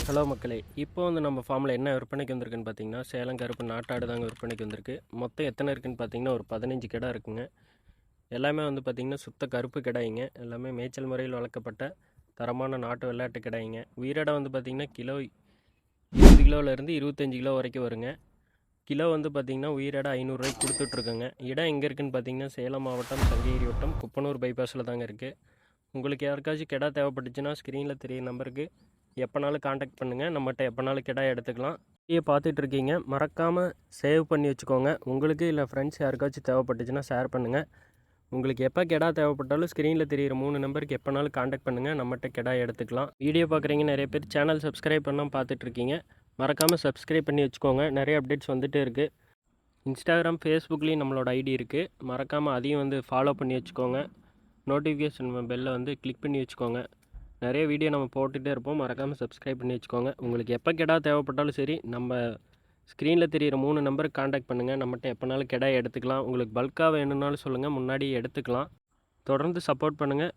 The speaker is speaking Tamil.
ஹலோ மக்களே, இப்போ வந்து நம்ம ஃபார்மில் என்ன விற்பனைக்கு வந்திருக்குன்னு பார்த்தீங்கன்னா, சேலம் கருப்பு நாட்டாடு தாங்க விற்பனைக்கு வந்திருக்கு. மொத்தம் எத்தனை இருக்குன்னு பார்த்தீங்கன்னா, ஒரு 15 கிடா இருக்குங்க. எல்லாமே வந்து பார்த்திங்கன்னா சுத்த கருப்பு கிடாய்ங்க. எல்லாமே மேய்ச்சல் முறையில் வளர்க்கப்பட்ட தரமான நாட்டு வெள்ளாட்டு கிடாய்ங்க. உயிரிடை வந்து பார்த்திங்கன்னா கிலோ 20 கிலோவிலேருந்து 25 கிலோ வரைக்கும் வருங்க. கிலோ வந்து பார்த்திங்கன்னா உயிரிடை 500 ரூபாய்க்கு கொடுத்துட்ருக்குங்க. இடம் எங்கே இருக்குதுன்னு பார்த்தீங்கன்னா, சேலம் மாவட்டம் சங்ககிரி வட்டம் குப்பனூர் பைபாஸில் தாங்க இருக்குது. உங்களுக்கு யாருக்காச்சும் கிடா தேவைப்பட்டுச்சுன்னா ஸ்க்ரீனில் தெரிய நம்பருக்கு எப்போனாலும் காண்டாக்ட் பண்ணுங்கள். நம்மகிட்ட எப்போனாலும் கிடா எடுத்துக்கலாம். வீடியோ பார்த்துட்ருக்கீங்க, மறக்காமல் சேவ் பண்ணி வச்சுக்கோங்க. உங்களுக்கு இல்லை ஃப்ரெண்ட்ஸ் யாருக்காச்சும் தேவைப்பட்டுச்சுன்னா ஷேர் பண்ணுங்கள். உங்களுக்கு எப்போ கிடா தேவைப்பட்டாலும் ஸ்க்ரீனில் தெரிகிற 3 நம்பருக்கு எப்போனாலும் காண்டாக்ட் பண்ணுங்கள். நம்மகிட்ட கிடா எடுத்துக்கலாம். வீடியோ பார்க்குறீங்க நிறைய பேர் சேனல் சப்ஸ்கிரைப் பண்ணால் பார்த்துட்ருக்கீங்க. மறக்காமல் சப்ஸ்கிரைப் பண்ணி வச்சுக்கோங்க. நிறைய அப்டேட்ஸ் வந்துகிட்டே இருக்குது. இன்ஸ்டாகிராம், ஃபேஸ்புக்லேயும் நம்மளோட ஐடி இருக்குது. மறக்காமல் அதையும் வந்து ஃபாலோ பண்ணி வச்சுக்கோங்க. நோட்டிஃபிகேஷன் பெல்லை வந்து கிளிக் பண்ணி வச்சுக்கோங்க. நிறைய வீடியோ நம்ம போட்டுகிட்டே இருப்போம். மறக்காமல் சப்ஸ்கிரைப் பண்ணி வச்சுக்கோங்க. உங்களுக்கு எப்போ கிடா தேவைப்பட்டாலும் சரி, நம்ம ஸ்க்ரீனில் தெரிகிற 3 நம்பருக்கு காண்டாக்ட் பண்ணுங்கள். நம்மகிட்ட எப்போனாலும் கிடா எடுத்துக்கலாம். உங்களுக்கு பல்காக வேணும்னாலும் சொல்லுங்கள், முன்னாடி எடுத்துக்கலாம். தொடர்ந்து சப்போர்ட் பண்ணுங்கள்.